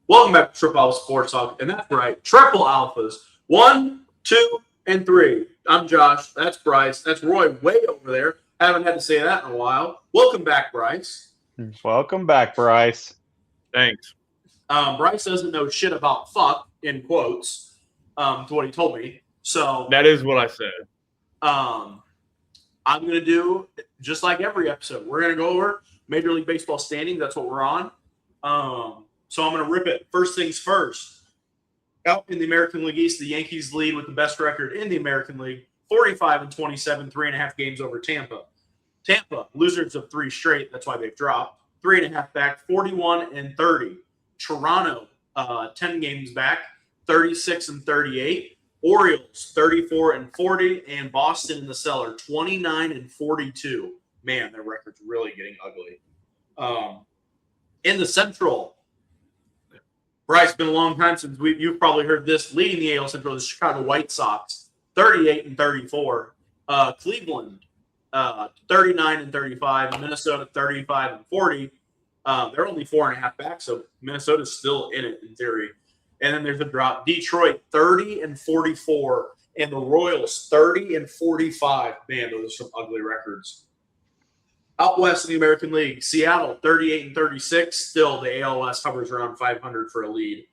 Welcome back to Triple Alpha Sports Talk, and that's right, Triple Alphas. 1, 2, and 3. I'm Josh. That's Brice. That's Roy way over there. Haven't had to say that in a while. Welcome back, Brice. Welcome back, Brice. Thanks. Brice doesn't know shit about fuck, in quotes, to what he told me. So That is what I said. I'm going to do, just like every episode, we're going to go over Major League Baseball standings. That's what we're on. So I'm going to rip it. First things first. Out in the American League East, the Yankees lead with the best record in the American League, 45-27, 3.5 games over Tampa. Tampa, losers of 3 straight. That's why they've dropped. 3.5 back, 41-30. Toronto, 10 games back, 36-38. Orioles, 34-40, and Boston in the cellar, 29-42. Man, their record's really getting ugly. In the Central, Bryce, been a long time since you've probably heard this. Leading the AL Central, the Chicago White Sox, 38-34. Cleveland, 39-35. Minnesota, 35-40. They're only 4.5 back, so Minnesota's still in it in theory. And then there's a drop. Detroit, 30-44, and the Royals, 30-45. Man, those are some ugly records. Out west in the American League, Seattle, 38-36. Still, the ALS hovers around 500 for a lead.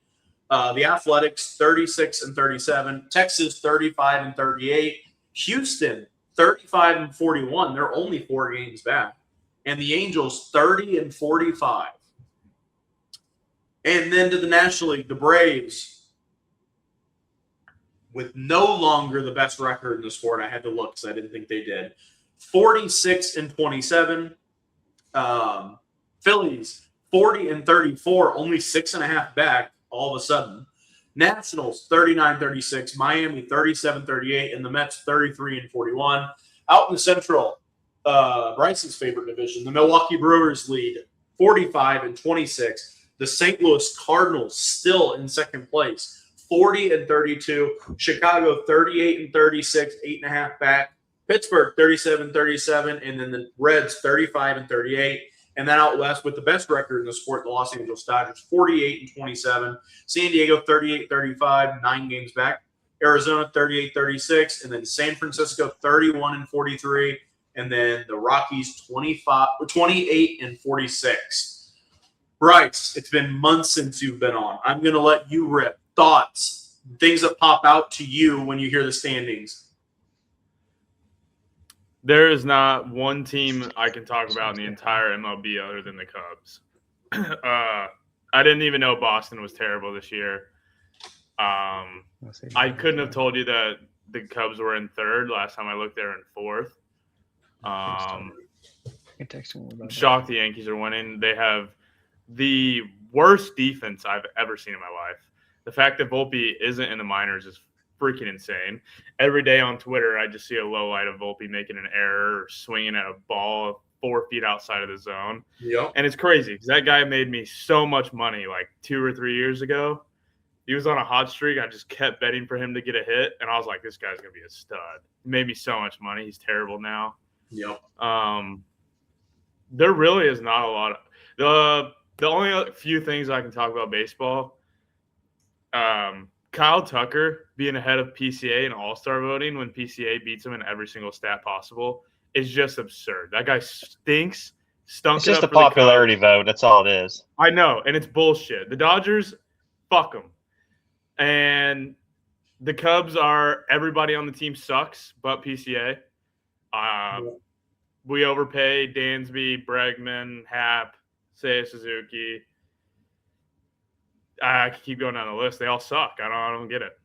The Athletics, 36-37. Texas, 35-38. Houston, 35-41. They're only 4 games back. And the Angels, 30-45. And then to the National League, the Braves, with no longer the best record in the sport. I had to look because I didn't think they did. 46-27. Phillies, 40-34, only 6.5 back all of a sudden. Nationals, 39-36. Miami, 37-38. And the Mets, 33-41. Out in the Central, Bryce's favorite division, the Milwaukee Brewers lead, 45-26. The St. Louis Cardinals still in second place, 40-32. Chicago, 38-36, 8.5 back. Pittsburgh, 37-37, and then the Reds, 35-38. And then out west with the best record in the sport, the Los Angeles Dodgers, 48-27. San Diego, 38-35, 9 games back. Arizona, 38-36, and then San Francisco, 31-43, and then the Rockies, 28-46. Bryce, it's been months since you've been on. I'm going to let you rip. Thoughts, things that pop out to you when you hear the standings. There is not one team I can talk about in the entire MLB other than the Cubs. I didn't even know Boston was terrible this year. I couldn't have told you that the Cubs were in third. Last time I looked, they were in fourth. Shocked the Yankees are winning. They have the worst defense I've ever seen in my life. The fact that Volpe isn't in the minors is freaking insane. Every day on Twitter, I just see a low light of Volpe making an error or swinging at a ball 4 feet outside of the zone. Yep. And it's crazy because that guy made me so much money like 2 or 3 years ago. He was on a hot streak. I just kept betting for him to get a hit, and I was like, this guy's going to be a stud. He made me so much money. He's terrible now. Yep. There really is not a lot of the only few things I can talk about baseball, Kyle Tucker being ahead of PCA in All-Star voting when PCA beats him in every single stat possible is just absurd. That guy stinks. It's just a popularity vote. That's all it is. I know, and it's bullshit. The Dodgers, fuck them. And the Cubs are everybody on the team sucks but PCA. We overpay Dansby, Bregman, Happ, Seiya Suzuki. I can keep going down the list. They all suck. I don't get it.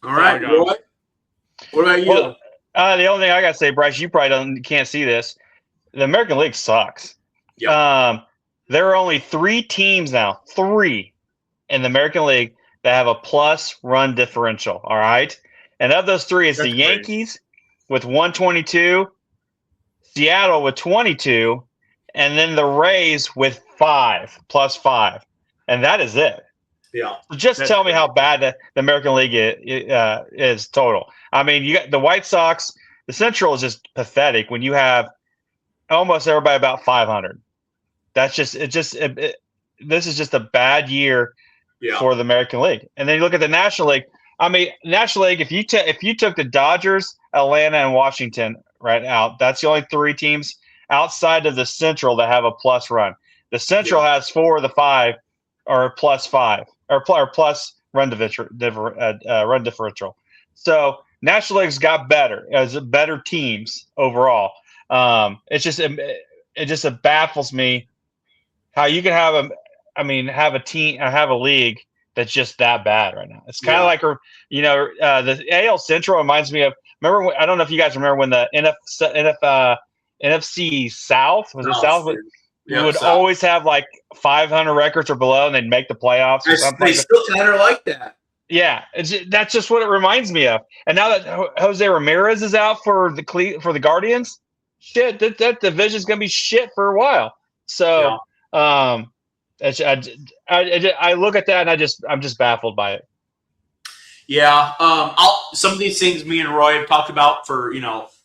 All right, Roy. What about you? Well, the only thing I got to say, Bryce, you probably can't see this. The American League sucks. Yep. There are only 3 teams now, 3 in the American League that have a plus run differential. All right. And of those 3, it's the Yankees with 122, Seattle with 22, and then the Rays with 5, plus 5. And that is it. Yeah. So just tell me how bad the American League is total. I mean, you got the White Sox. The Central is just pathetic when you have almost everybody about 500. That's just this is just a bad year for the American League. And then you look at the National League. I mean, National League, if you took the Dodgers, Atlanta, and Washington right out, that's the only 3 teams outside of the Central that have a plus run. The Central has 4 of the 5 are +5 or plus run differential. So National League's got better as better teams overall. It just baffles me how you can have a league that's just that bad right now. It's kind of like the AL Central reminds me of. Remember, I don't know if you guys remember when the NFC South was it South? Would always have like 500 records or below, and they'd make the playoffs. They still kind of like that. Yeah, that's just what it reminds me of. And now that Jose Ramirez is out for the Guardians, shit, that division's gonna be shit for a while. So, I look at that and I'm just baffled by it. Yeah, some of these things me and Roy have talked about for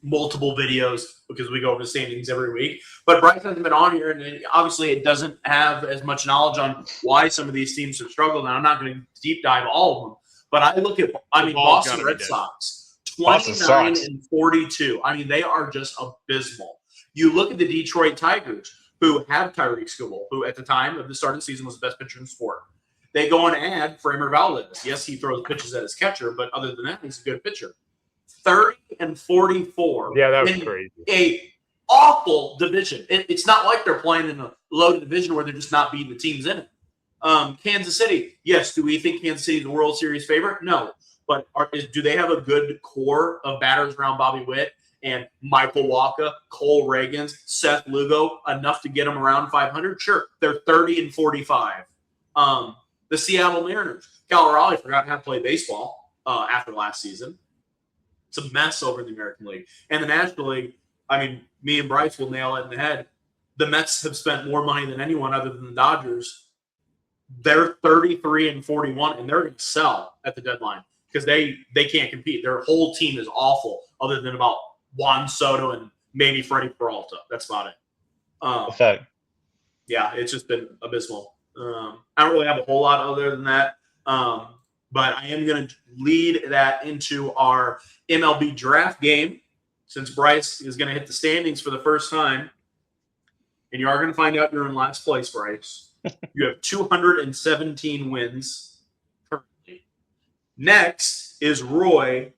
multiple videos because we go over the standings every week. But Brice hasn't been on here, and obviously it doesn't have as much knowledge on why some of these teams have struggled. And I'm not going to deep dive all of them, but I look at Boston Red Sox, 29-42. I mean, they are just abysmal. You look at the Detroit Tigers, who have Tyreek Skubal, who at the time of the start of the season was the best pitcher in the sport. They go and add Framber Valdez. Yes, he throws pitches at his catcher, but other than that, he's a good pitcher. 30-44. Yeah, that was crazy. A awful division. It's not like they're playing in a loaded division where they're just not beating the teams in it. Kansas City. Yes, do we think Kansas City is the World Series favorite? No. But do they have a good core of batters around Bobby Witt and Michael Wacha, Cole Reagans, Seth Lugo, enough to get them around 500? Sure. They're 30-45. The Seattle Mariners. Cal Raleigh forgot how to play baseball after last season. It's a mess over in the American League. And the National League, I mean, me and Brice will nail it in the head. The Mets have spent more money than anyone other than the Dodgers. They're 33-41, and they're going to sell at the deadline because they can't compete. Their whole team is awful other than about Juan Soto and maybe Freddie Peralta. That's about it. Yeah, it's just been abysmal. I don't really have a whole lot other than that. But I am going to lead that into our MLB draft game since Brice is going to hit the standings for the first time. And you are going to find out you're in last place, Brice. You have 217 wins currently. Next is Roy,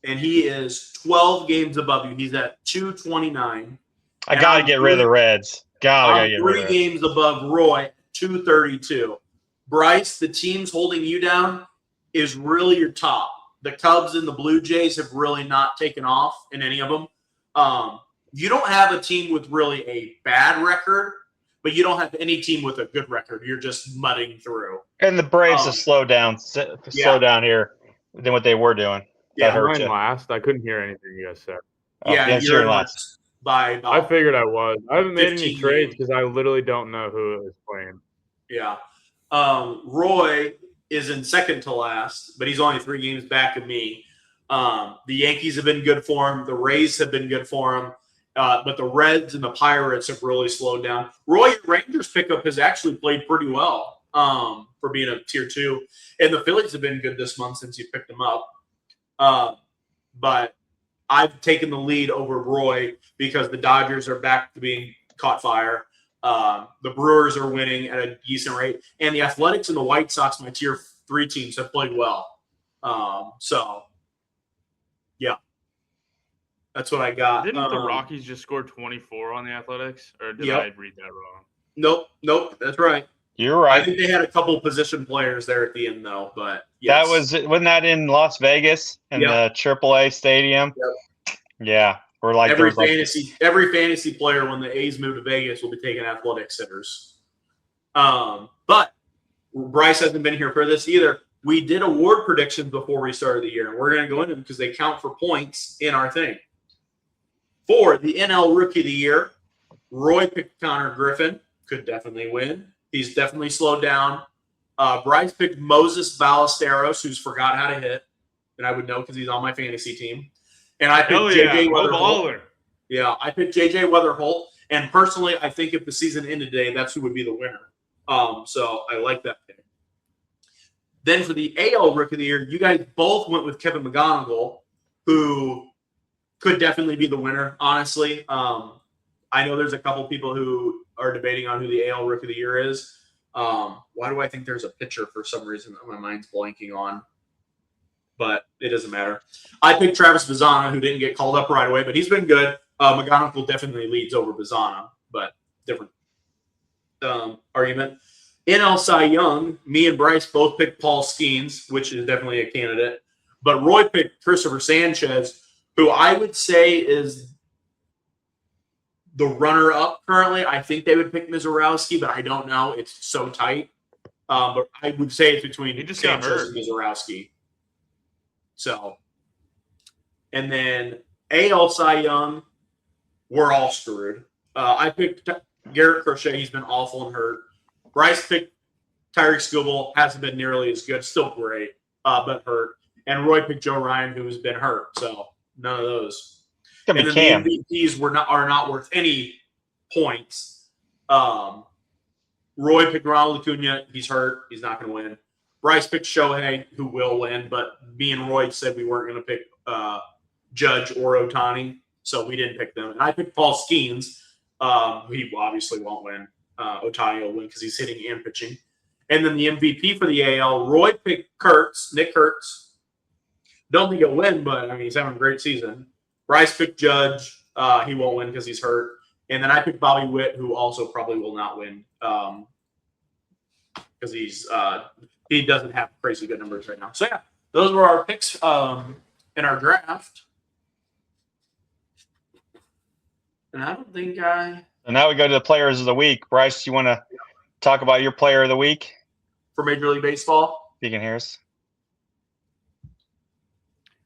and he is 12 games above you. He's at 229. I got to get rid of the Reds. Gotta get rid of 3 games above Roy, 232. Brice, the teams holding you down is really your top. The Cubs and the Blue Jays have really not taken off in any of them. You don't have a team with really a bad record, but you don't have any team with a good record. You're just mudding through. And the Braves have slowed down here than what they were doing. Yeah, I'm last. I couldn't hear anything you guys said. You're last. I figured I was. I haven't made any trades because I literally don't know who is playing. Yeah. Roy is in second to last, but he's only 3 games back of me. The Yankees have been good for him. The Rays have been good for him. But the Reds and the Pirates have really slowed down. Roy, your Rangers pickup has actually played pretty well for being a tier 2. And the Phillies have been good this month since you picked them up. But I've taken the lead over Roy because the Dodgers are back to being caught fire. The Brewers are winning at a decent rate. And the Athletics and the White Sox, my tier 3 teams, have played well. Yeah. That's what I got. Didn't the Rockies just score 24 on the Athletics? Or did I read that wrong? Nope. That's right. You're right. I think they had a couple position players there at the end, though. But yes. Wasn't that in Las Vegas in the AAA stadium? Yep. Yeah. Or like every fantasy player when the A's move to Vegas will be taking athletic sitters. But Brice hasn't been here for this either. We did award predictions before we started the year, and we're going to go into them because they count for points in our thing. For the NL Rookie of the Year, Roy picked Connor Griffin. Could definitely win. He's definitely slowed down. Brice picked Moses Ballesteros, who's forgot how to hit. And I would know because he's on my fantasy team. And I picked J.J. Weatherholt. Yeah, I picked J.J. Weatherholt. And personally, I think if the season ended today, that's who would be the winner. So I like that pick. Then for the AL Rookie of the Year, you guys both went with Kevin McGonigal, who could definitely be the winner, honestly. I know there's a couple people who are debating on who the AL Rookie of the Year is. Why do I think there's a pitcher for some reason that my mind's blanking on? But it doesn't matter. I picked Travis Bazzana, who didn't get called up right away, but he's been good. McGonigal definitely leads over Bazzana, but different argument. NL Cy Young, me and Brice both picked Paul Skeens, which is definitely a candidate. But Roy picked Christopher Sanchez, who I would say is the runner-up currently. I think they would pick Mizorowski, but I don't know. It's so tight. But I would say it's between Sanchez and Mizorowski. So, and then AL Cy Young, we're all screwed. I picked Garrett Crochet. He's been awful and hurt. Brice picked Tyreek Skubal. Hasn't been nearly as good. Still great, but hurt. And Roy picked Joe Ryan, who's been hurt. So none of those. And then the MVPs are not worth any points. Roy picked Ronald Acuna. He's hurt. He's not going to win. Brice picked Shohei, who will win, but me and Roy said we weren't going to pick Judge or Ohtani, so we didn't pick them. And I picked Paul Skeens. He obviously won't win. Ohtani will win because he's hitting and pitching. And then the MVP for the AL, Roy picked Nick Kurtz. Don't think he'll win, but I mean he's having a great season. Brice picked Judge. He won't win because he's hurt. And then I picked Bobby Witt, who also probably will not win because he doesn't have crazy good numbers right now. So yeah, those were our picks in our draft. And I don't think And now we go to the players of the week. Brice, you want to talk about your player of the week for Major League Baseball? You can hear us.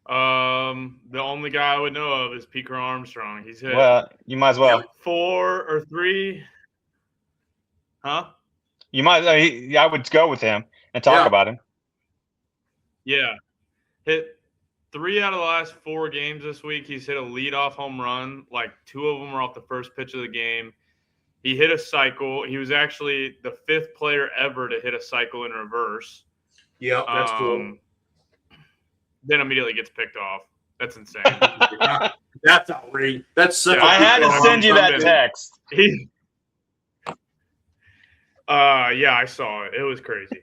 The only guy I would know of is Peaker Armstrong. He's hit. Well, you might as well. 4 or 3. Huh? You might. I would go with him and talk about him. Yeah, hit 3 out of the last 4 games this week. He's hit a leadoff home run. Like 2 of them were off the first pitch of the game. He hit a cycle. He was actually the 5th player ever to hit a cycle in reverse. Yeah, that's cool. Then immediately gets picked off. That's insane. That's outrageous. That's such. I had to send you that text. Yeah, I saw it. It was crazy.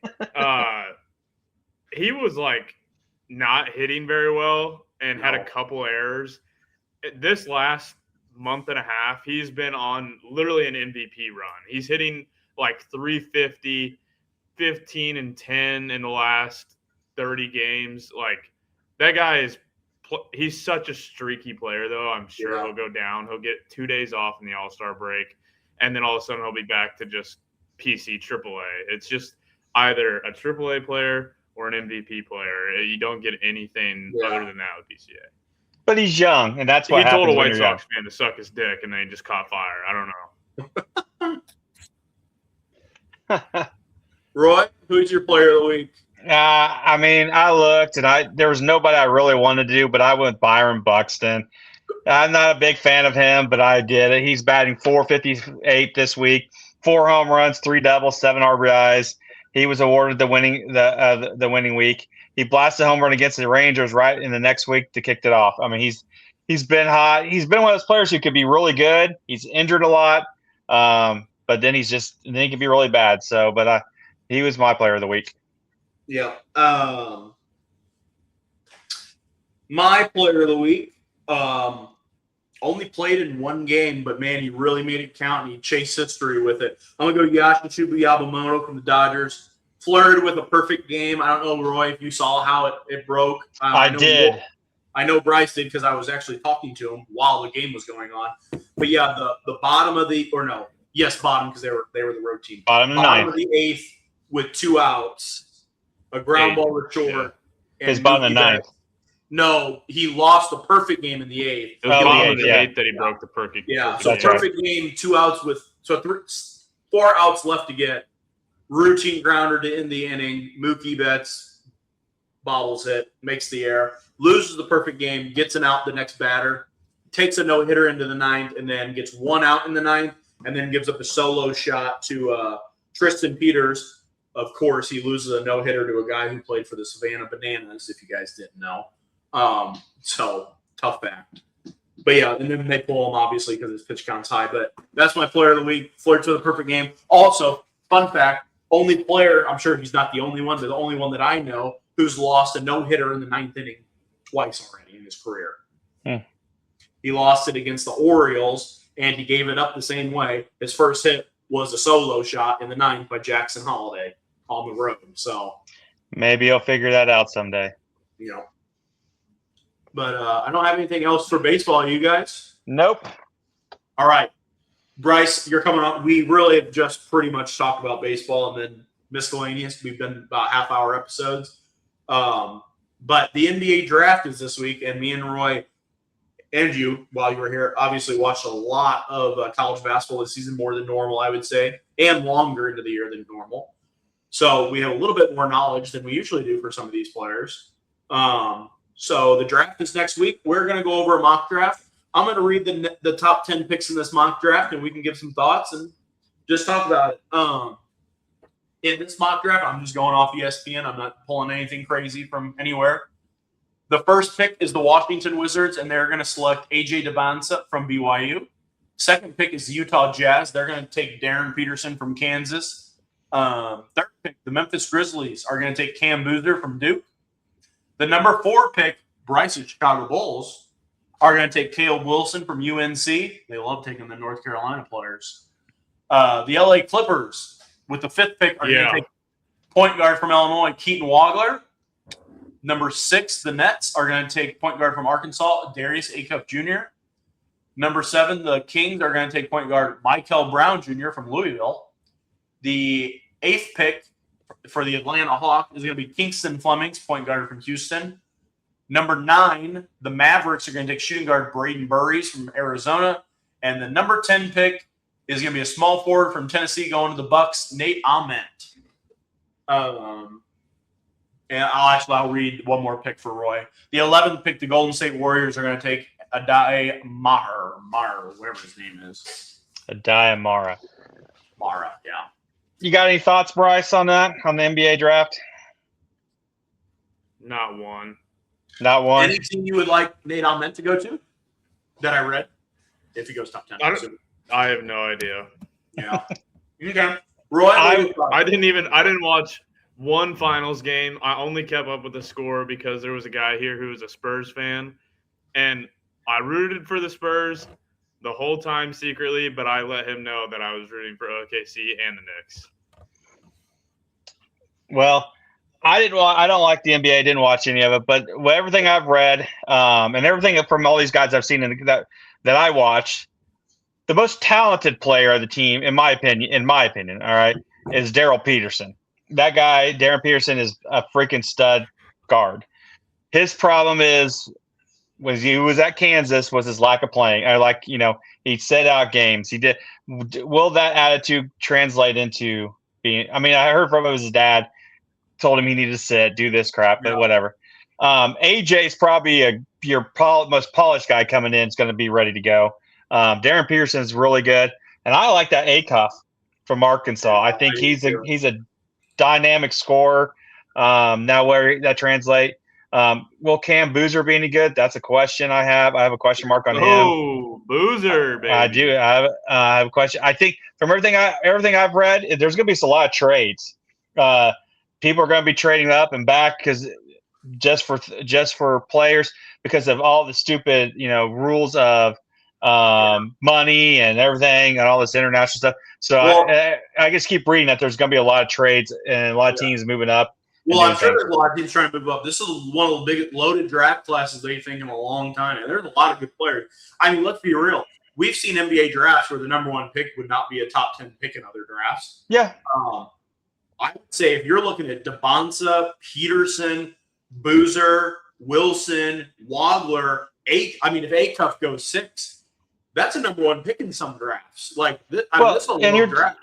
He was like not hitting very well and had a couple errors. This last month and a half, he's been on literally an MVP run. He's hitting like 350, 15 and 10 in the last 30 games. Like that guy he's such a streaky player though. I'm sure he'll go down. He'll get 2 days off in the All-Star break and then all of a sudden he'll be back to just PC AAA. It's just either a AAA player or an MVP player. You don't get anything other than that with PCA. But he's young, and that's what he told happens a White when Sox fan to suck his dick, and then he just caught fire. I don't know. Roy, who's your player of the week? I mean, I looked, and there was nobody I really wanted to do, but I went Byron Buxton. I'm not a big fan of him, but I did it. He's batting .458 this week, 4 home runs, 3 doubles, 7 RBIs. He was awarded the winning week. He blasted a home run against the Rangers right in the next week to kick it off. I mean, he's been hot. He's been one of those players who could be really good. He's injured a lot, but then he can be really bad. So, but he was my player of the week. Yeah. My player of the week only played in 1 game, but man, he really made it count and he chased history with it. I'm gonna go Yashichubu Yamamoto from the Dodgers. Flirted with a perfect game. I don't know, Roy, if you saw how it broke. I did. I know Brice did because I was actually talking to him while the game was going on. But yeah, the bottom of bottom because they were the road team. Bottom of the 8th with 2 outs, a ground ball to short. Yeah. His bottom of the 9th. No, he lost the perfect game in the 8th. It was the bottom of the 8th that he broke the perfect. Yeah, so perfect game, 2 outs with 4 outs left to get. Routine grounder to end the inning. Mookie Betts bobbles it, makes the error, loses the perfect game, gets an out the next batter, takes a no-hitter into the 9th, and then gets 1 out in the 9th, and then gives up a solo shot to Tristan Peters, of course, he loses a no-hitter to a guy who played for the Savannah Bananas, if you guys didn't know. So, tough fact. But yeah, and then they pull him, obviously, because his pitch count's high. But that's my player of the week. Flirts with a perfect game. Also, fun fact, only player, I'm sure he's not the only one, but the only one that I know who's lost a no-hitter in the 9th inning twice already in his career. He lost it against the Orioles, and he gave it up the same way. His first hit was a solo shot in the 9th by Jackson Holiday on the road. So maybe he'll figure that out someday. You know. But I don't have anything else for baseball. You guys? Nope. All right. Brice, you're coming up. We really have just pretty much talked about baseball and then miscellaneous. We've been about half-hour episodes. But the NBA draft is this week, and me and Roy and you, while you were here, obviously watched a lot of college basketball this season, more than normal, I would say, and longer into the year than normal. So we have a little bit more knowledge than we usually do for some of these players. So the draft is next week. We're going to go over a mock draft. I'm going to read the top 10 picks in this mock draft, and we can give some thoughts and just talk about it. In this mock draft, I'm just going off ESPN. I'm not pulling anything crazy from anywhere. The first pick is the Washington Wizards, and they're going to select A.J. Debonsa from BYU. Second pick is the Utah Jazz. They're going to take Darren Peterson from Kansas. Third pick, the Memphis Grizzlies are going to take Cam Boozer from Duke. The number 4 pick, Brice's Chicago Bulls, are going to take Caleb Wilson from UNC. They love taking the North Carolina players. The LA Clippers, with the 5th pick, are going to take point guard from Illinois, Keaton Wagler. Number 6, the Nets are going to take point guard from Arkansas, Darius Acuff Jr. Number 7, the Kings are going to take point guard Michael Brown Jr. from Louisville. The 8th pick for the Atlanta Hawks is going to be Kingston Flemings, point guard from Houston. Number 9, the Mavericks are going to take shooting guard Braden Burries from Arizona. And the number 10 pick is going to be a small forward from Tennessee going to the Bucks, Nate Ament. And I'll read one more pick for Roy. The 11th pick, the Golden State Warriors are going to take Adai Maher, whatever his name is. Adai Mara. Mara, yeah. You got any thoughts, Brice, on that, on the NBA draft? Not one. Not one? Any team you would like Nate Ament to go to that I read? If he goes top 10. I have no idea. Yeah. Okay. Roy, I didn't watch one finals game. I only kept up with the score because there was a guy here who was a Spurs fan, and I rooted for the Spurs the whole time secretly, but I let him know that I was rooting for OKC and the Knicks. Well, I don't like the NBA. Didn't watch any of it, but everything I've read and everything from all these guys I've seen that I watched, the most talented player of the team, in my opinion, all right, is Daryl Peterson. That guy, Darren Peterson, is a freaking stud guard. His problem when he was at Kansas was his lack of playing. He set out games. He did. Will that attitude translate into being? I mean, I heard from his dad told him he needed to sit, do this crap, but whatever. AJ's probably your most polished guy coming in is going to be ready to go. Darren Peterson is really good, and I like that Acuff from Arkansas. I think he's a dynamic scorer. Now where that translate? Will Cam Boozer be any good? That's a question I have. I have a question mark on him. Oh, Boozer, baby. I do. I have a question. I think from everything I've read, there's going to be a lot of trades. People are going to be trading up and back because just for players because of all the stupid rules of money and everything and all this international stuff. So I just keep reading that there's going to be a lot of trades and a lot of teams moving up. Well, I'm sure there's a lot of teams trying to move up. This is one of the biggest loaded draft classes they've seen in a long time. And there's a lot of good players. I mean, let's be real. We've seen NBA drafts where the number 1 pick would not be a top 10 pick in other drafts. Yeah. I would say if you're looking at Debonsa, Peterson, Boozer, Wilson, Wagler, if Acuff goes 6, that's a number 1 pick in some drafts. This is a low draft.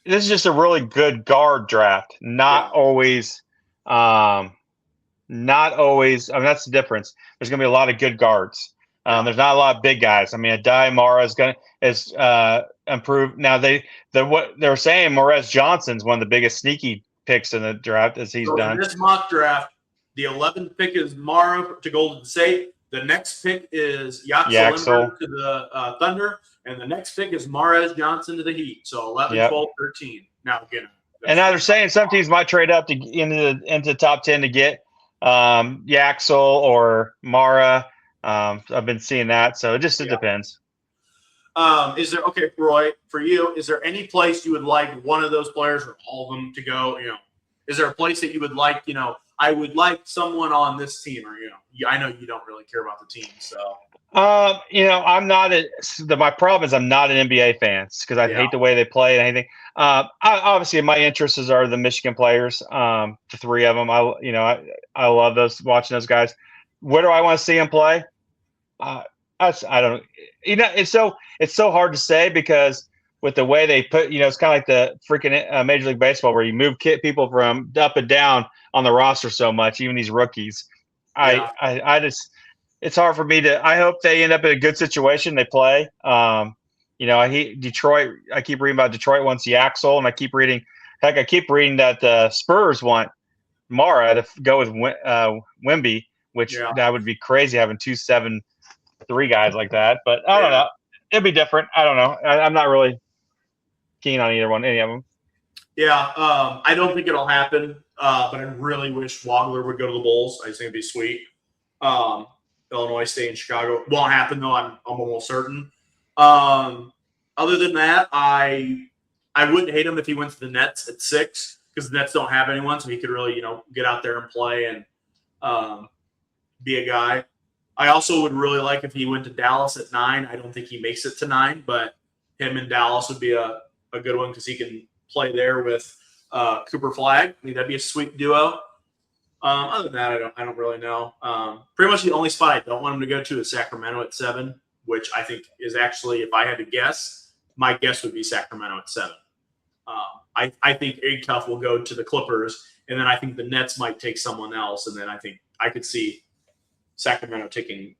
This is just a really good guard draft. Not always. I mean, that's the difference. There's going to be a lot of good guards. There's not a lot of big guys. I mean, Adai Mara is improved. Now what they're saying, Morez Johnson's one of the biggest sneaky picks in the draft as he's done. In this mock draft, the 11th pick is Mara to Golden State. The next pick is Yaxel to the Thunder. And the next pick is Morez Johnson to the Heat. So 11, 12, 13. Now, again. And now they're saying some teams might trade up to into the top 10 to get Yaxel or Mara. I've been seeing that. So it depends. Is there, okay, Roy, for you, is there any place you would like one of those players or all of them to go? Is there a place that you would like, I would like someone on this team, or, I know you don't really care about the team. So, I'm not my problem is I'm not an NBA fan because I hate the way they play and anything. Obviously my interests are the Michigan players, the three of them. I love watching those guys. Where do I want to see them play? I don't, it's so hard to say because with the way they put, it's kind of like the freaking Major League Baseball where you move people from up and down on the roster so much, even these rookies. It's hard for me to. I hope they end up in a good situation. They play. I hate Detroit. I keep reading about Detroit wants Yaxel, and I keep reading that the Spurs want Mara to go with Wemby, which that would be crazy having 2-7-3 guys like that. But I don't know. It'd be different. I don't know. I'm not really keen on any of them. Yeah, I don't think it'll happen. But I really wish Wagler would go to the Bulls. I think it'd be sweet. Illinois stay in Chicago. Won't happen though. I'm almost certain. Other than that, I wouldn't hate him if he went to the Nets at 6 because the Nets don't have anyone, so he could really get out there and play and be a guy. I also would really like if he went to Dallas at 9. I don't think he makes it to 9, but him and Dallas would be a good one because he can play there with Cooper Flagg. I mean, that'd be a sweet duo. Other than that, I don't really know. Pretty much the only spot I don't want him to go to is Sacramento at 7, which I think is actually, if I had to guess, my guess would be Sacramento at 7. I think Tough will go to the Clippers, and then I think the Nets might take someone else, and then I think I could see Sacramento taking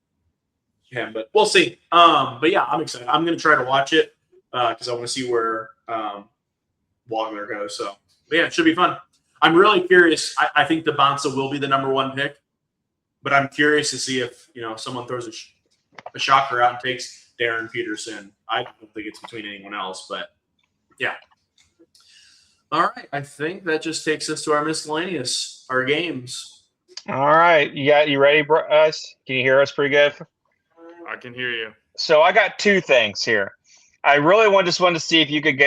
him, but we'll see. But yeah, I'm excited. I'm going to try to watch it because I want to see where Wagner goes. So, but yeah, it should be fun. I'm really curious. I think the Bonsa will be the number 1 pick, but I'm curious to see if someone throws a shocker out and takes Darren Peterson. I don't think it's between anyone else, but yeah. All right, I think that just takes us to our miscellaneous, our games. All right, you ready, Brice? Can you hear us pretty good? I can hear you. So I got 2 things here. I really just wanted to see if you could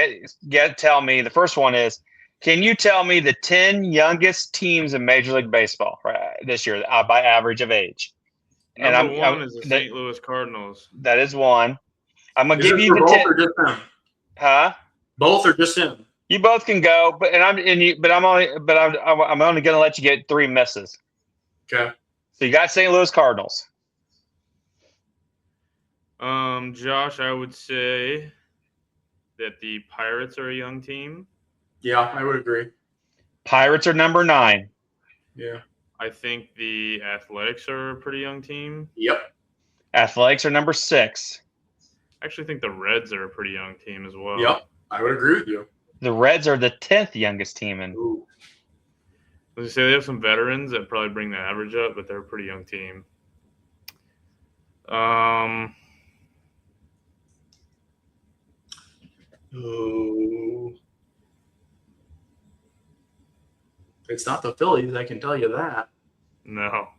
tell me. The first one is, can you tell me the 10 youngest teams in Major League Baseball this year by average of age? Number 1 is the St. Louis Cardinals. That is one. I'm gonna give you the both 10. or just him? Huh? Both or just him? You both can go, but I'm only gonna let you get 3 misses. Okay. So you got St. Louis Cardinals. Josh, I would say that the Pirates are a young team. Yeah, I would agree. Pirates are number 9. Yeah. I think the Athletics are a pretty young team. Yep. Athletics are number 6. I actually think the Reds are a pretty young team as well. Yep, I would agree with you. The Reds are the 10th youngest team in. Ooh. As I say, they have some veterans that probably bring the average up, but they're a pretty young team. Ooh. It's not the Phillies, I can tell you that. No.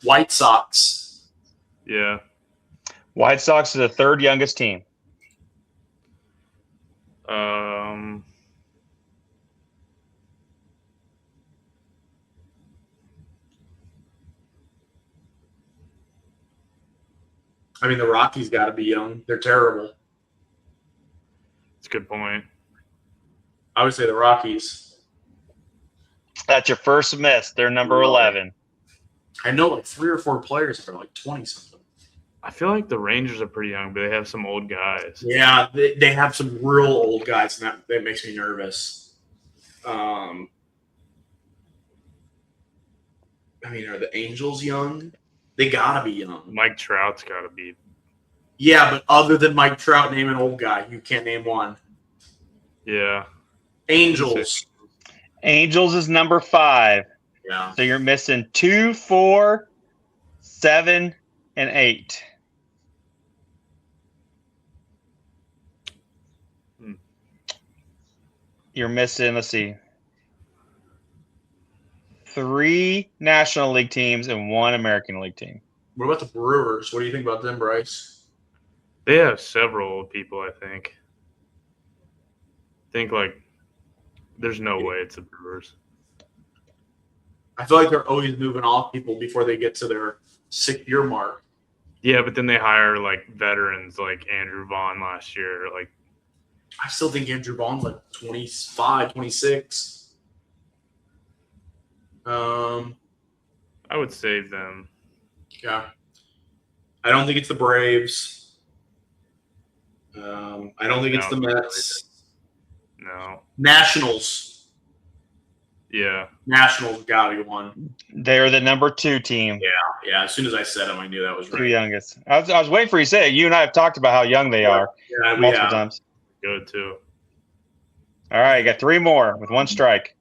White Sox. Yeah. White Sox are the 3rd youngest team. I mean, the Rockies got to be young. They're terrible. That's a good point. I would say the Rockies. That's your first miss. They're number 11. I know like 3 or 4 players that are like 20-something. I feel like the Rangers are pretty young, but they have some old guys. Yeah, they have some real old guys, and that makes me nervous. I mean, are the Angels young? They gotta be young. Mike Trout's got to be. Yeah, but other than Mike Trout, name an old guy. You can't name one. Yeah. Angels. Angels is number 5. Yeah. So you're missing 2, 4, 7, and 8. You're missing, let's see, 3 National League teams and 1 American League team. What about the Brewers? What do you think about them, Bryce? They have several old people, I think. There's no way it's the Brewers. I feel like they're always moving off people before they get to their 6-year mark. Yeah, but then they hire veterans like Andrew Vaughn last year. I still think Andrew Vaughn's 25, 26. I would save them. Yeah. I don't think it's the Braves. I don't think it's the Mets. No. Nationals. Yeah. Nationals got to be one. They're the number 2 team. Yeah. As soon as I said them, I knew that was right. 2 youngest. I was waiting for you to say it. You and I have talked about how young they are multiple times. Good, too. All right, you got 3 more with 1 strike.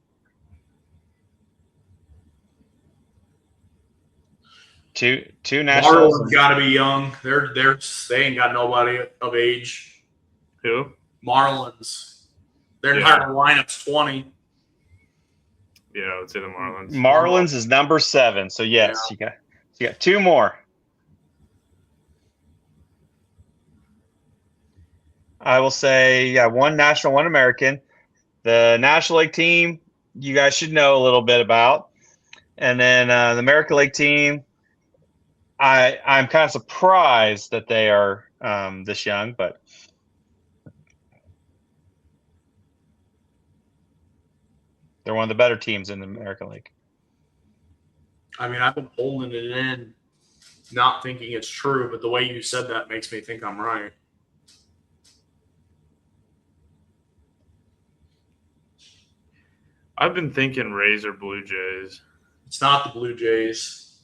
2 Nationals. Marlins got to be young. They ain't got nobody of age. Who? Marlins. Their entire lineup's 20. Yeah, I would say the Marlins. Marlins is number 7. So yes, you got 2 more. I will say 1 National, 1 American. The National League team, you guys should know a little bit about. And then the American League team, I'm kind of surprised that they are this young, but they're one of the better teams in the American League. I mean, I've been holding it in, not thinking it's true, but the way you said that makes me think I'm right. I've been thinking Rays or Blue Jays. It's not the Blue Jays.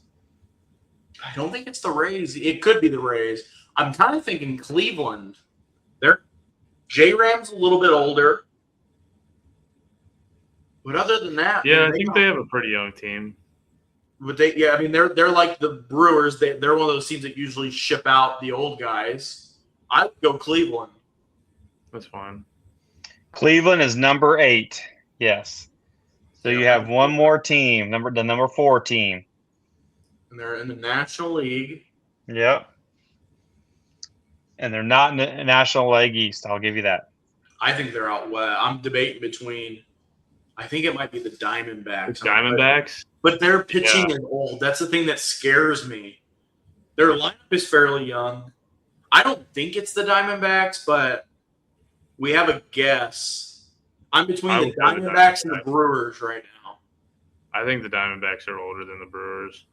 I don't think it's the Rays. It could be the Rays. I'm kind of thinking Cleveland. J-Ram's a little bit older. But other than that, I think they have a pretty young team. But they're like the Brewers. They're one of those teams that usually ship out the old guys. I would go Cleveland. That's fine. Cleveland is number 8. Yes. So you have 1 more team, the number 4 team. And they're in the National League. Yep. And they're not in the National League East. I'll give you that. I think they're out west. I'm debating between. I think it might be the Diamondbacks. Diamondbacks? But their pitching is old. That's the thing that scares me. Their lineup is fairly young. I don't think it's the Diamondbacks, but we have a guess. I'm between the Diamondbacks and the Brewers right now. I think the Diamondbacks are older than the Brewers.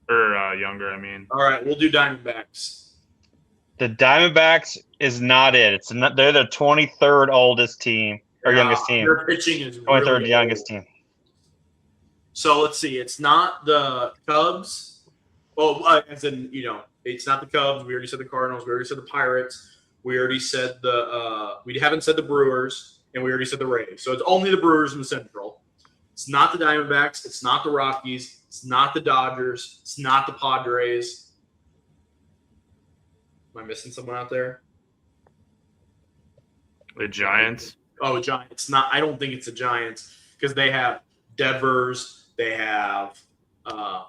Or younger, I mean. All right, we'll do Diamondbacks. The Diamondbacks is not it. They're the 23rd oldest team or youngest team. Their pitching is 23rd really youngest old. team. So let's see. It's not the Cubs. Well, as in, it's not the Cubs. We already said the Cardinals. We already said the Pirates. We already said we haven't said the Brewers, and we already said the Rays. So it's only the Brewers in the Central. It's not the Diamondbacks. It's not the Rockies. It's not the Dodgers. It's not the Padres. Am I missing someone out there? The Giants? Oh, Giants. It's not. I don't think it's the Giants because they have Devers. They have. I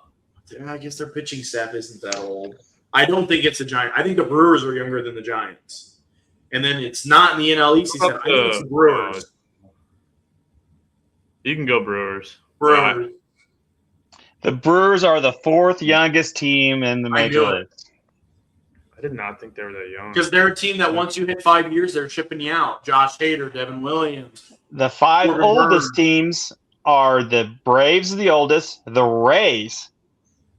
guess their pitching staff isn't that old. I don't think it's the Giants. I think the Brewers are younger than the Giants. And then it's not in the NL East. I think it's the Brewers. You can go Brewers. Brewers. The Brewers are the 4th youngest team in the Major League. I did not think they were that young. Because they're a team that once you hit 5 years, they're shipping you out. Josh Hader, Devin Williams. The 5 oldest teams are the Braves, the oldest, the Rays,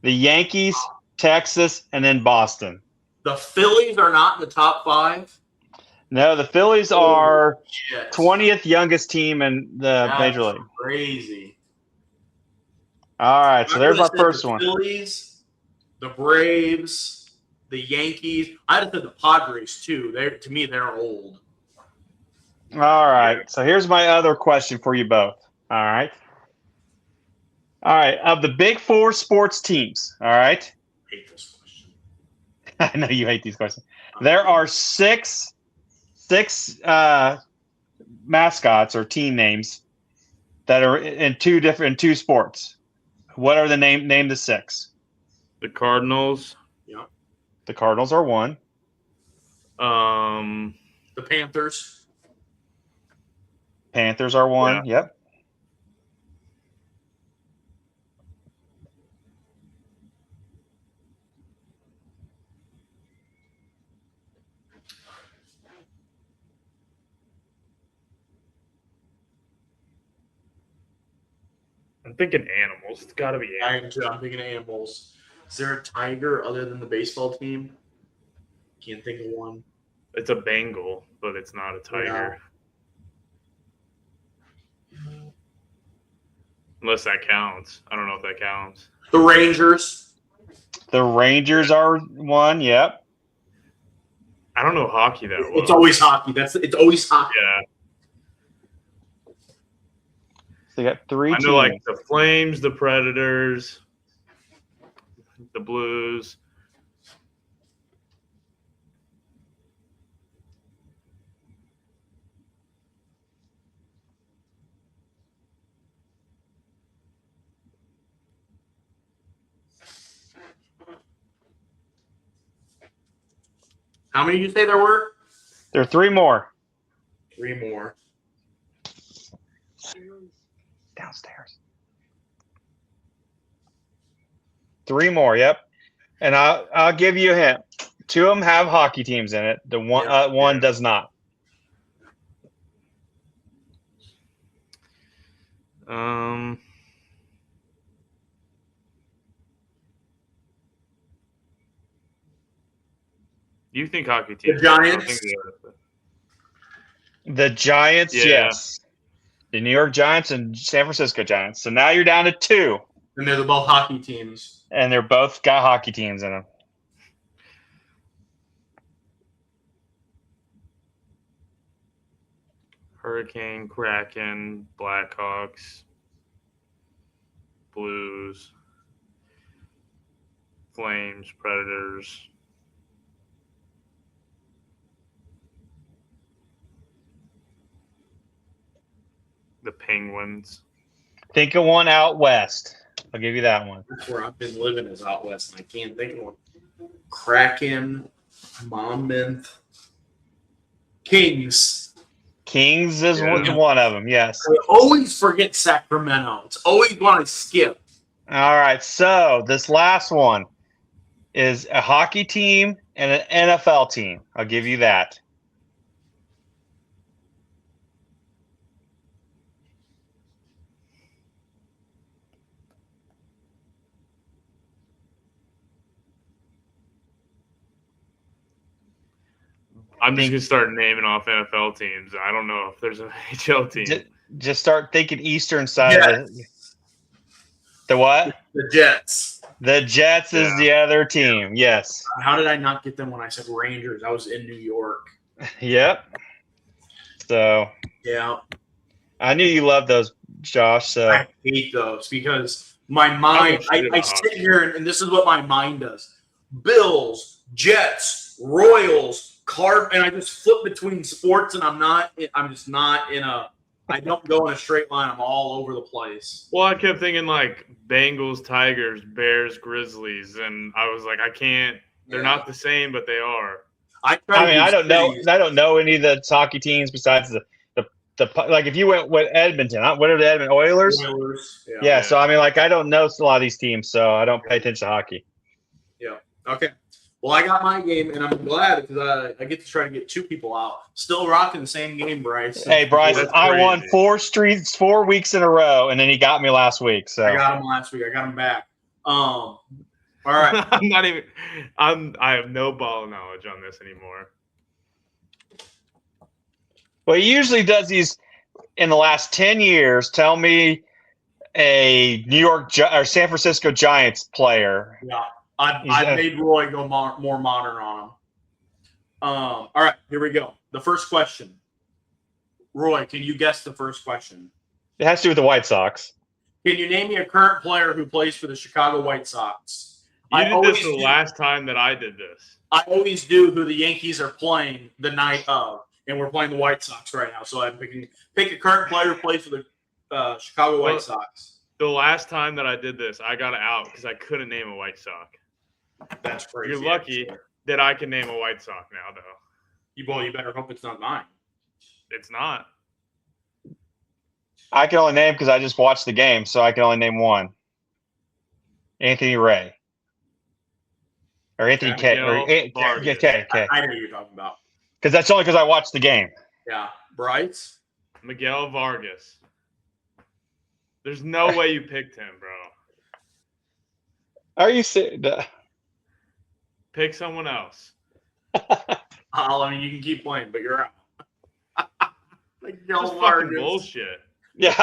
the Yankees, Texas, and then Boston. The Phillies are not in the top 5. No, the Phillies are 20th youngest team in the Major League. Crazy. All right, so there's I my said first the one. Phillies, the Braves, the Yankees. I'd have said the Padres too. To me, they're old. All right, so here's my other question for you both. All right. All right, of the big four sports teams, all right, I hate this question. I know you hate these questions. There are six mascots or team names that are in two sports. What are the name the six? The Cardinals. Yeah. The Cardinals are one. The Panthers. Panthers are one. Yeah. Yep. I'm thinking animals. It's got to be I animals. am too. I'm thinking of animals. Is there a tiger other than the baseball team? Can't think of one. It's a Bengal, but it's not a tiger. Unless that counts. I don't know if that counts. The Rangers. The Rangers are one. Yep. I don't know hockey that well. It's always hockey. It's always hockey. Yeah. So you got three I teams. know like the Flames, the Predators, the Blues. How many did you say there were? There are three more. Three more. Downstairs. Three more. Yep. And I'll give you a hint. Two of them have hockey teams in it. The one does not. You think hockey teams? The Giants. The Giants, Yeah. yes. The New York Giants and San Francisco Giants. So now you're down to two. And they're both hockey teams. And they're both got hockey teams in them. Hurricane, Kraken, Blackhawks, Blues, Flames, Predators. The Penguins. Think of one out west. I'll give you that one. That's where I've been living is out west, and I can't think of one. Kraken, Monmouth, Kings. Kings is Yeah. one of them, yes. I always forget Sacramento. It's always one I skip. All right, so this last one is a hockey team and an NFL team. I'll give you that. I'm just gonna start naming off NFL teams. I don't know if there's an NHL team. Just start thinking eastern side of the what? The Jets. The Jets is the other team. Yes. How did I not get them when I said Rangers? I was in New York. Yep. So Yeah. I knew you loved those, Josh. So I hate those because my mind, I sit here and this is what my mind does. Bills, Jets, Royals, and I just flip between sports and I'm just not in a, I don't go in a straight line. I'm all over the place. Well, I kept thinking like Bengals, Tigers, Bears, Grizzlies, and I was like, I can't. They're not the same, but they are. I don't know. I don't know any of the hockey teams besides the like. If you went with Edmonton, what are the Edmonton Oilers? Yeah. So I mean, like, I don't know a lot of these teams, so I don't pay attention to hockey. Yeah. Okay. Well, I got my game, and I'm glad because I get to try to get two people out. Still rocking the same game, Brice. Hey, Brice, I won 4 weeks in a row, and then he got me last week. So I got him last week. I got him back. All right. I'm not even. I have no ball knowledge on this anymore. Well, he usually does these in the last 10 years. Tell me a New York or San Francisco Giants player. Yeah, I made Roy go more modern on him. All right, here we go. The first question. Roy, can you guess the first question? It has to do with the White Sox. Can you name me a current player who plays for the Chicago White Sox? You did this the last time that I did this. I always do who the Yankees are playing the night of, and we're playing the White Sox right now. So I'm pick a current player who plays for the Chicago White Sox. The last time that I did this, I got out because I couldn't name a White Sox. That's crazy. You're lucky that I can name a White Sox now, though. You better hope it's not mine. It's not. I can only name because I just watched the game, so I can only name one. Anthony Ray. Or Anthony K. K. I know who you're talking about. Because that's only because I watched the game. Yeah. Brice? Miguel Vargas. There's no way you picked him, bro. Are you serious? Pick someone else. I mean, you can keep playing, but you're out. Just fucking bullshit. Yeah.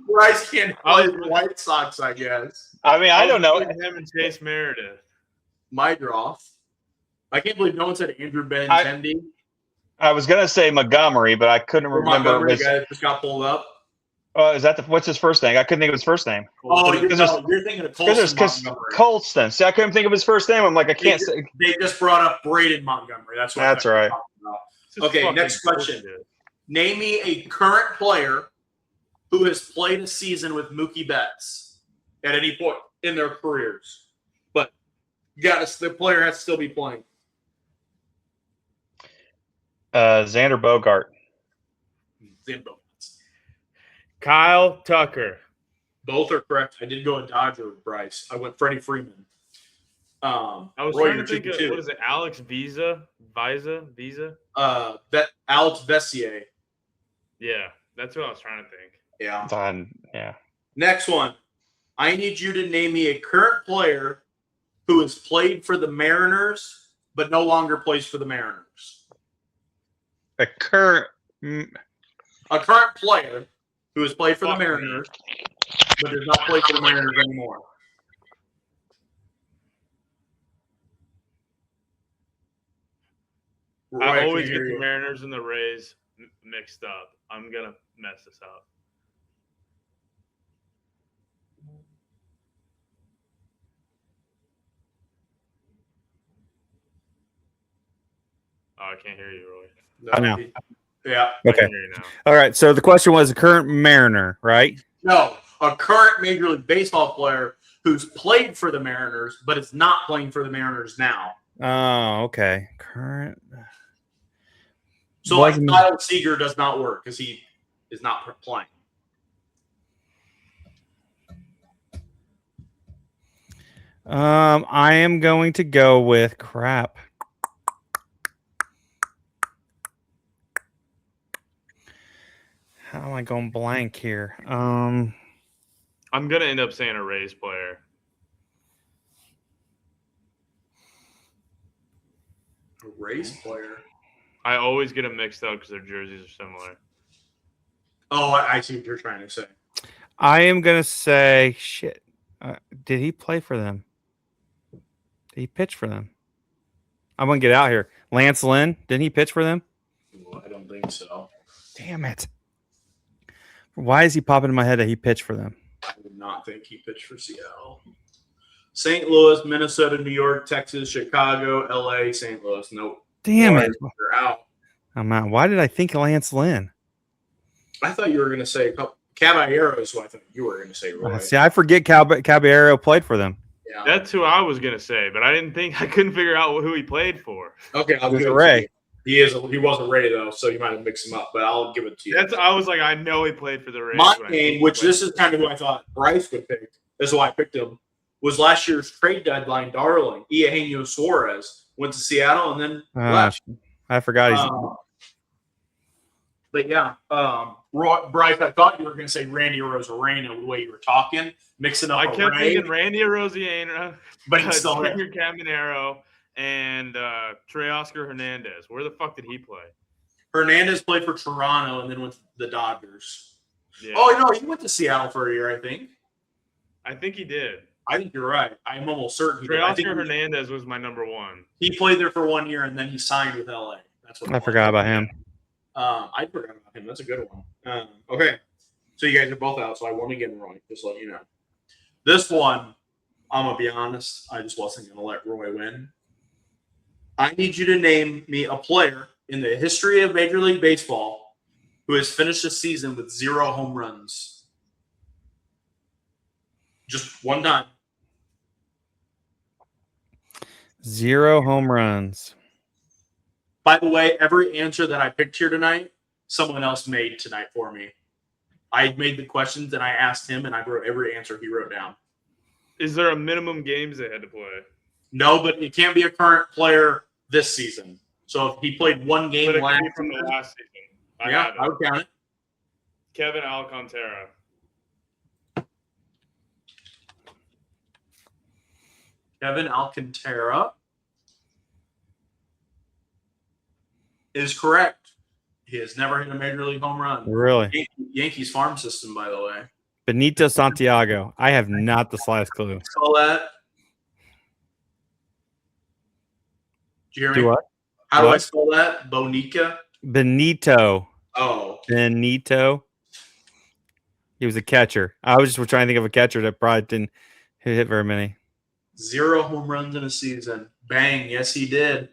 Brice can't play the White Sox, I guess. I mean, I don't know. Him and Chase Meredith. My draw. I can't believe no one said Andrew Benintendi. I was gonna say Montgomery, but I couldn't remember. Montgomery, the guy that just got pulled up. Is that what's his first name? I couldn't think of his first name. Oh, you're thinking of Colston. Colston. See, I couldn't think of his first name. I'm like, I can't say. They just brought up Braden Montgomery. That's what. That's right. Okay, next question. Name me a current player who has played a season with Mookie Betts at any point in their careers, but the player has to still be playing. Xander Bogart. Kyle Tucker. Both are correct. I did go a Dodger with Brice. I went Freddie Freeman. I was trying to think of, what is it, Alex Visa? Alex Vessier. Yeah, that's what I was trying to think. Yeah. Yeah. Next one. I need you to name me a current player who has played for the Mariners but no longer plays for the Mariners. A current player who has played for the Mariners but does not play for the Mariners anymore. I always get the Mariners and the Rays mixed up. I'm going to mess this up. Oh, I can't hear you, Roy. No, I know. Yeah. Okay. All right. So the question was a current Mariner, right? No, a current Major League Baseball player who's played for the Mariners but is not playing for the Mariners now. Oh, okay. Current. So like Kyle Seager does not work because he is not playing. I am going to go with crap. How am I going blank here? I'm gonna end up saying a Rays player. A Rays player. I always get them mixed up because their jerseys are similar. Oh, I see what you're trying to say. I am going to say, shit. Did he play for them? Did he pitch for them? I'm going to get out here. Lance Lynn, didn't he pitch for them? Well, I don't think so. Damn it. Why is he popping in my head that he pitched for them? I would not think he pitched for Seattle. St. Louis, Minnesota, New York, Texas, Chicago, LA, St. Louis. Nope. Damn it. They're out. I'm out. Why did I think Lance Lynn? I thought you were going to say a couple. Caballero is who I thought you were going to say, Roy. See, I forget Caballero played for them. Yeah. That's who I was going to say, but I couldn't figure out who he played for. Okay, I'll give it Ray. He was a Ray, though, so you might have mixed him up, but I'll give it to you. I was like, I know he played for the Rays. My name, which this is kind of who I thought Brice would pick, this is why I picked him, was last year's trade deadline darling, Eugenio Suarez. Went to Seattle and then left. I forgot he's. But yeah, Brice, I thought you were going to say Randy Arozarena the way you were talking, mixing up. I kept thinking Randy Arozarena, but he's still Junior Caminero, and Trey Oscar Hernandez. Where the fuck did he play? Hernandez played for Toronto and then went to the Dodgers. Yeah. Oh, no, he went to Seattle for a year, I think. I think he did. I think you're right. I'm almost certain he did. I think Oscar Hernandez was my number one. he played there for 1 year and then he signed with LA. That's what I forgot about him. I forgot about him. That's a good one. Okay. So you guys are both out, so I won again, Roy. Just let you know. This one, I'm going to be honest, I just wasn't going to let Roy win. I need you to name me a player in the history of Major League Baseball who has finished the season with 0 home runs. Just one time. 0 home runs. By the way, every answer that I picked here tonight, someone else made tonight for me. I made the questions and I asked him and I wrote every answer he wrote down. Is there a minimum games they had to play? No, but it can't be a current player this season. So if he played one game But it last could be from the last season. yeah, I would count it. Kevin Alcantara. Kevin Alcantara is correct. He has never hit a major league home run. Really? Yankees farm system, by the way. Benito Santiago. I have not the slightest clue. Spell that. Do you hear me? Do what? How do I What? spell that? Bonica? Benito. Oh. Benito. He was a catcher. I was just trying to think of a catcher that probably didn't hit very many. 0 home runs in a season. Bang. Yes, he did.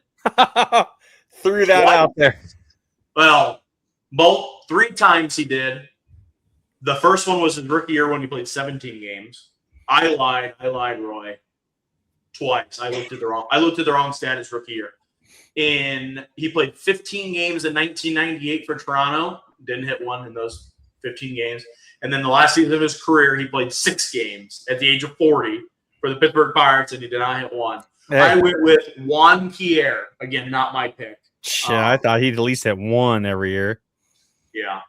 Threw that What? out there. Well, 3 times he did. The first one was his rookie year when he played 17 games. I lied, Roy. Twice. I looked at the wrong stat his rookie year. He played 15 games in 1998 for Toronto. Didn't hit one in those 15 games. And then the last season of his career, he played 6 games at the age of 40 for the Pittsburgh Pirates, and he did not hit one. Hey. I went with Juan Pierre. Again, not my pick. Shit, I thought he'd at least hit one every year. Yeah.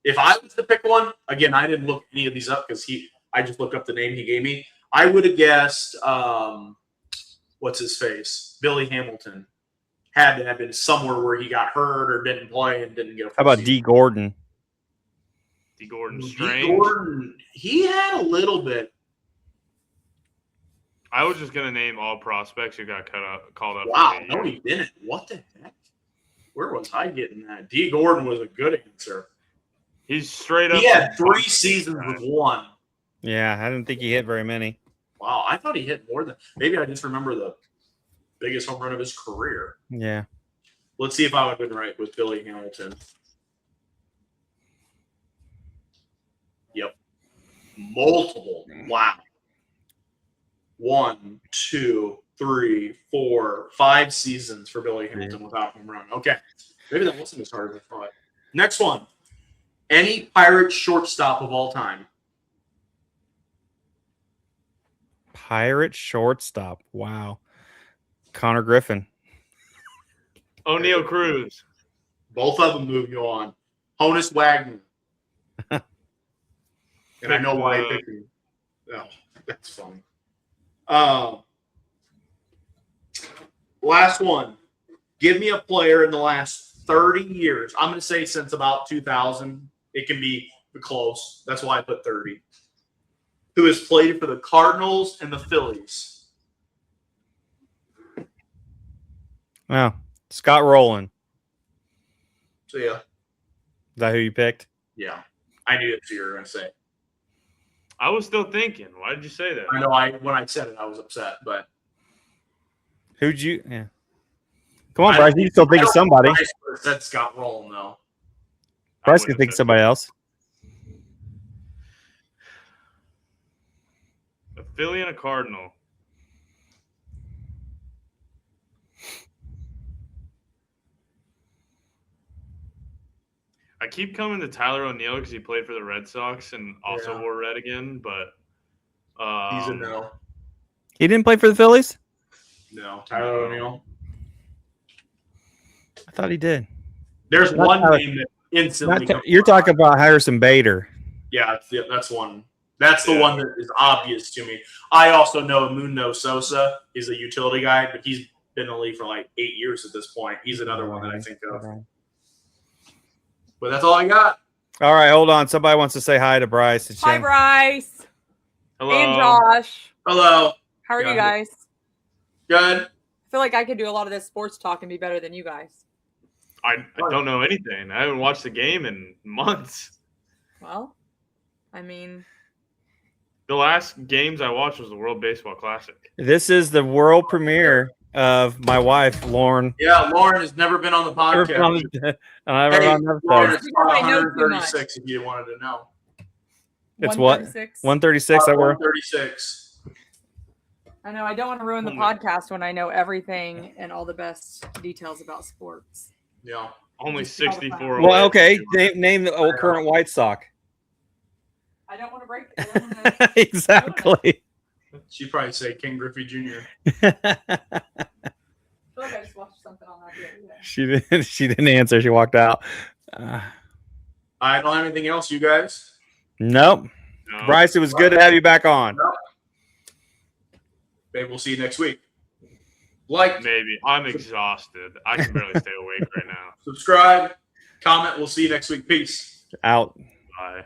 If I was to pick one, again, I didn't look any of these up because I just looked up the name he gave me. I would have guessed, what's his face? Billy Hamilton. Had to have been somewhere where he got hurt or didn't play and didn't get a full How about season. D. Gordon? D. Gordon D. Strange. Gordon, he had a little bit. I was just gonna name all prospects who got called up. Wow, for the no, year. he didn't. What the heck? Where was I getting that? D. Gordon was a good answer. He's straight up. He had 3 seasons with 1. Yeah, I didn't think he hit very many. Wow, I thought he hit more than. Maybe I just remember the biggest home run of his career. Yeah. Let's see if I would have been right with Billy Hamilton. Yep. Multiple. Wow. 1, 2, 3, 4, 5 seasons for Billy Hamilton without home run. Okay. Maybe that wasn't as hard as I thought. Next one. Any Pirate shortstop of all time. Pirate shortstop. Wow. Connor Griffin. O'Neal Cruz. Both of them move you on. Honus Wagner. And I know why I picked him. Oh, that's funny. Last one. Give me a player in the last 30 years. I'm going to say since about 2000. It can be close. That's why I put 30. Who has played for the Cardinals and the Phillies. Wow. Scott Rowland. So, yeah. Is that who you picked? Yeah. I knew that's what you were going to say. I was still thinking. Why did you say that? I know when I said it, I was upset, but. Who'd you? Yeah. Come on, Bryce. You can still think of somebody. I said Scott Rowland, though. Bryce can think of somebody else. A Philly and a Cardinal. I keep coming to Tyler O'Neill because he played for the Red Sox and also wore red again, but He's a no. He didn't play for the Phillies? No. Tyler O'Neill. I thought he did. There's Not one Tyler- name that instantly. You're talking about Harrison Bader. Yeah, that's one. That's the one that is obvious to me. I also know Mundo Sosa. He's a utility guy, but he's been in the league for like 8 years at this point. He's another one that I think of. Okay. But that's all I got. All right, hold on. Somebody wants to say hi to Brice. And Hi, Shem. Bryce Hello. and Josh. Hello. How are Yeah. you guys? Good. I feel like I could do a lot of this sports talk and be better than you guys. I don't know anything. I haven't watched the game in months. Well, I mean, The last games I watched was the World Baseball Classic. This is the world premiere of my wife, Lauren. Yeah, Lauren has never been on the Never been on podcast. the- I've never Hey, on the Lauren, episode. it's Because I know too 136 if you wanted to know. It's what? 136. 136 that we're 136. I know I don't want to ruin the Oh my- podcast when I know everything and all the best details about sports. Yeah. Only Just all the 64. time. well. away. Okay, name the old current White Sox. I don't want to break it. I don't wanna- Exactly. She'd probably say King Griffey Jr. I feel like I just watched something on that the other day. She didn't. She didn't answer. She walked out. I don't have anything else, you guys. Nope. No. Brice, it was good to have you back on. Maybe we'll see you next week. Like, Maybe. I'm exhausted. I can barely stay awake right now. subscribe, comment. We'll see you next week. Peace. Out. Bye.